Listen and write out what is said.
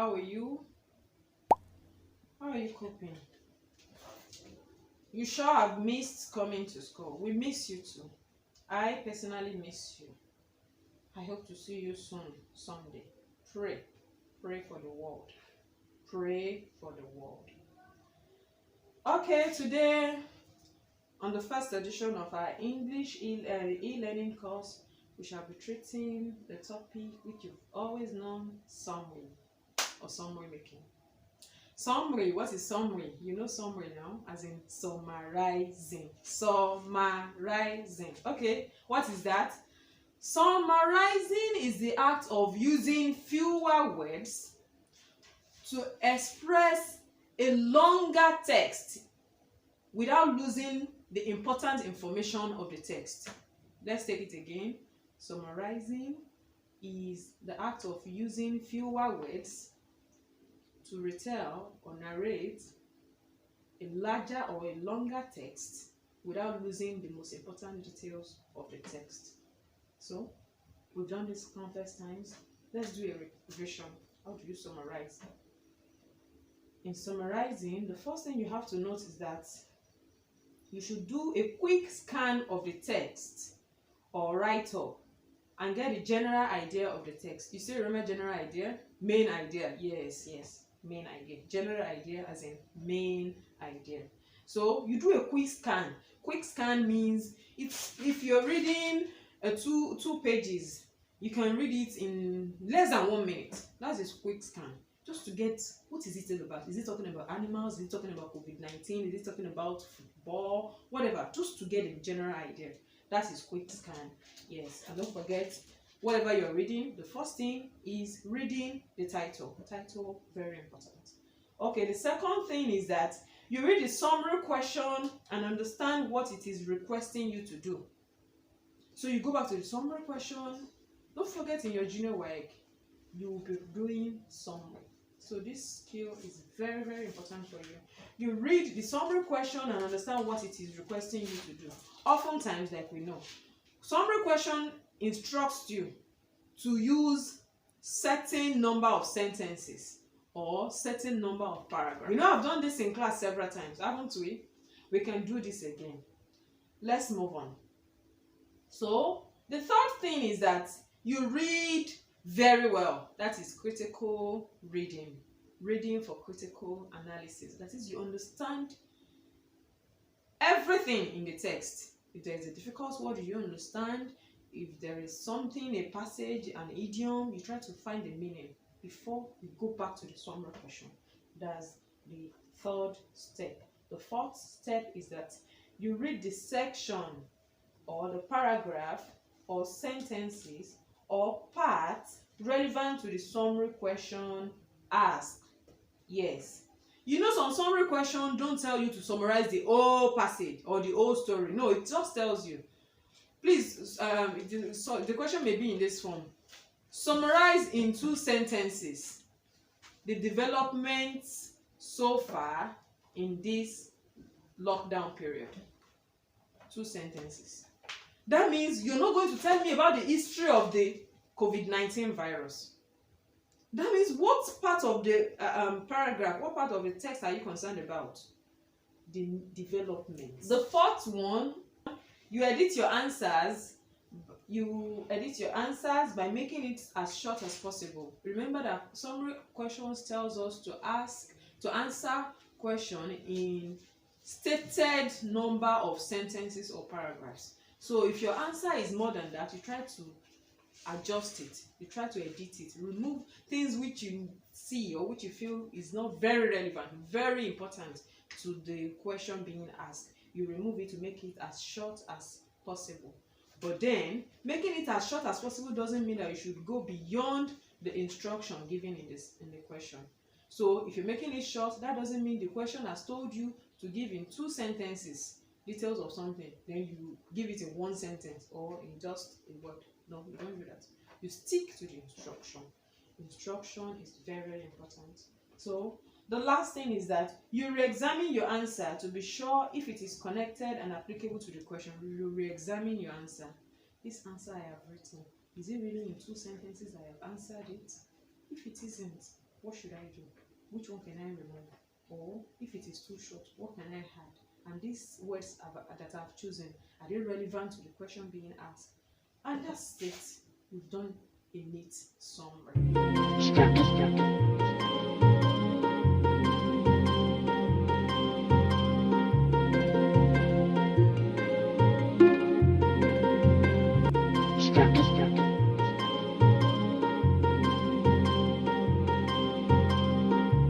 How are you? How are you coping? You sure have missed coming to school. We miss you too. I personally miss you. I hope to see you soon, someday. Pray. Pray for the world. Pray for the world. Okay, today on the first edition of our English e-learning course, we shall be treating the topic which you've always known, summary or summary making. Summary, what is summary? You know summary now, as in summarizing. Summarizing. Okay, what is that? Summarizing is the act of using fewer words to express a longer text without losing the important information of the text. Let's take it again. Summarizing is the act of using fewer words to retell or narrate a larger or a longer text without losing the most important details of the text. So, we've done this countless times. Let's do a revision. How do you summarize? In summarizing, the first thing you have to note is that you should do a quick scan of the text or write-up and get a general idea of the text. You still remember general idea? Main idea. Yes. Main idea. General idea as in main idea. So you do a quick scan. Quick scan means if you're reading two pages, you can read it in less than 1 minute. That's a quick scan. Just to get what is it all about. Is it talking about animals? Is it talking about COVID-19? Is it talking about football? Whatever. Just to get a general idea. That is quick scan. Yes. And don't forget, whatever you're reading, the first thing is reading the title. The title, very important. Okay, the second thing is that you read the summary question and understand what it is requesting you to do. So you go back to the summary question. Don't forget, in your junior work, you will be doing summary. So this skill is very, very important for you. You read the summary question and understand what it is requesting you to do. Oftentimes, like we know, summary question instructs you to use certain number of sentences or certain number of paragraphs. You know, I've done this in class several times, haven't we? We can do this again. Let's move on. So the third thing is that you read very well. That is critical reading. Reading for critical analysis. That is, you understand everything in the text. If there is a difficult word you understand, if there is something, a passage, an idiom, you try to find the meaning before you go back to the summary question. That's the third step. The fourth step is that you read the section or the paragraph or sentences or parts relevant to the summary question asked. Yes. You know, some summary question don't tell you to summarize the whole passage or the whole story. No, it just tells you. Please, the question may be in this form. Summarize in 2 sentences the developments so far in this lockdown period. 2 sentences. That means you're not going to tell me about the history of the COVID-19 virus. That means what part of the paragraph, what part of the text are you concerned about? The development. The fourth one, you edit your answers. You edit your answers by making it as short as possible. Remember that summary questions tells us to answer question in stated number of sentences or paragraphs. So if your answer is more than that, you try to adjust it, you try to edit it, remove things which you see or which you feel is not very relevant, very important to the question being asked. You remove it to make it as short as possible. But then, making it as short as possible doesn't mean that you should go beyond the instruction given in the question. So if you're making it short, that doesn't mean the question has told you to give in 2 sentences details of something, then you give it in 1 sentence or in just a word. No, you don't do that. You stick to the instruction. Instruction is very, very important. So the last thing is that you re-examine your answer to be sure if it is connected and applicable to the question. You re-examine your answer. This answer I have written, is it really in 2 sentences I have answered it? If it isn't, what should I do? Which one can I remove? Or if it is too short, what can I add? And these words that I've chosen, are they relevant to the question being asked? And that's it. We've done a neat summary.